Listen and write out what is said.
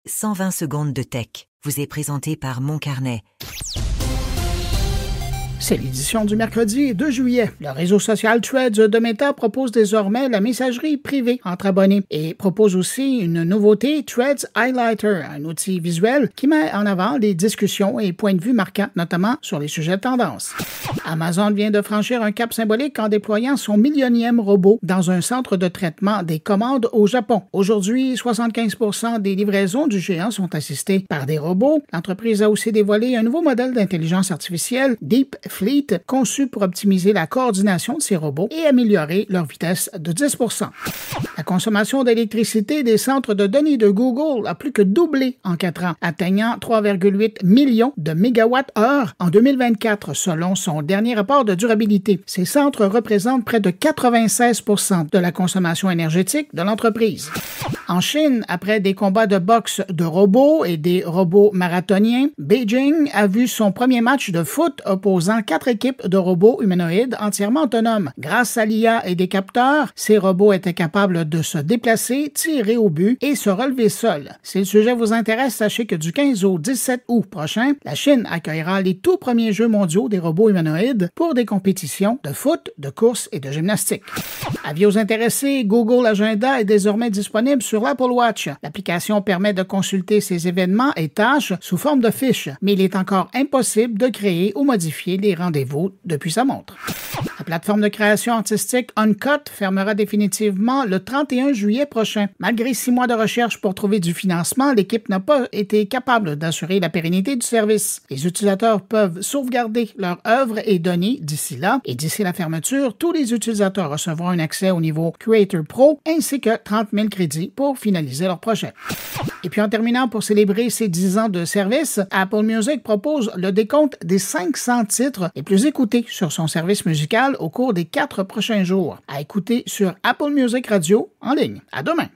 120 secondes de tech vous est présenté par Moncarnet. C'est l'édition du mercredi 2 juillet. Le réseau social Threads de Meta propose désormais la messagerie privée entre abonnés et propose aussi une nouveauté, Threads Highlighter, un outil visuel qui met en avant les discussions et points de vue marquants, notamment sur les sujets de tendance. Amazon vient de franchir un cap symbolique en déployant son millionième robot dans un centre de traitement des commandes au Japon. Aujourd'hui, 75% des livraisons du géant sont assistées par des robots. L'entreprise a aussi dévoilé un nouveau modèle d'intelligence artificielle, Deep Fleet, conçu pour optimiser la coordination de ces robots et améliorer leur vitesse de 10%. La consommation d'électricité des centres de données de Google a plus que doublé en 4 ans, atteignant 3,8 millions de mégawatts-heure en 2024, selon son dernier rapport de durabilité. Ces centres représentent près de 96% de la consommation énergétique de l'entreprise. En Chine, après des combats de boxe de robots et des robots marathoniens, Beijing a vu son premier match de foot opposant 4 équipes de robots humanoïdes entièrement autonomes. Grâce à l'IA et des capteurs, ces robots étaient capables de se déplacer, tirer au but et se relever seuls. Si le sujet vous intéresse, sachez que du 15 au 17 août prochain, la Chine accueillera les tout premiers Jeux mondiaux des robots humanoïdes pour des compétitions de foot, de course et de gymnastique. Avis aux intéressés, Google Agenda est désormais disponible sur l'Apple Watch. L'application permet de consulter ses événements et tâches sous forme de fiches, mais il est encore impossible de créer ou modifier les rendez-vous depuis sa montre. La plateforme de création artistique Uncut fermera définitivement le 31 juillet prochain. Malgré 6 mois de recherche pour trouver du financement, l'équipe n'a pas été capable d'assurer la pérennité du service. Les utilisateurs peuvent sauvegarder leurs œuvres et données d'ici là, et d'ici la fermeture, tous les utilisateurs recevront un accès au niveau Creator Pro ainsi que 30 000 crédits pour finaliser leur projet. Et puis en terminant, pour célébrer ses 10 ans de service, Apple Music propose le décompte des 500 titres les plus écoutés sur son service musical au cours des 4 prochains jours. À écouter sur Apple Music Radio en ligne. À demain!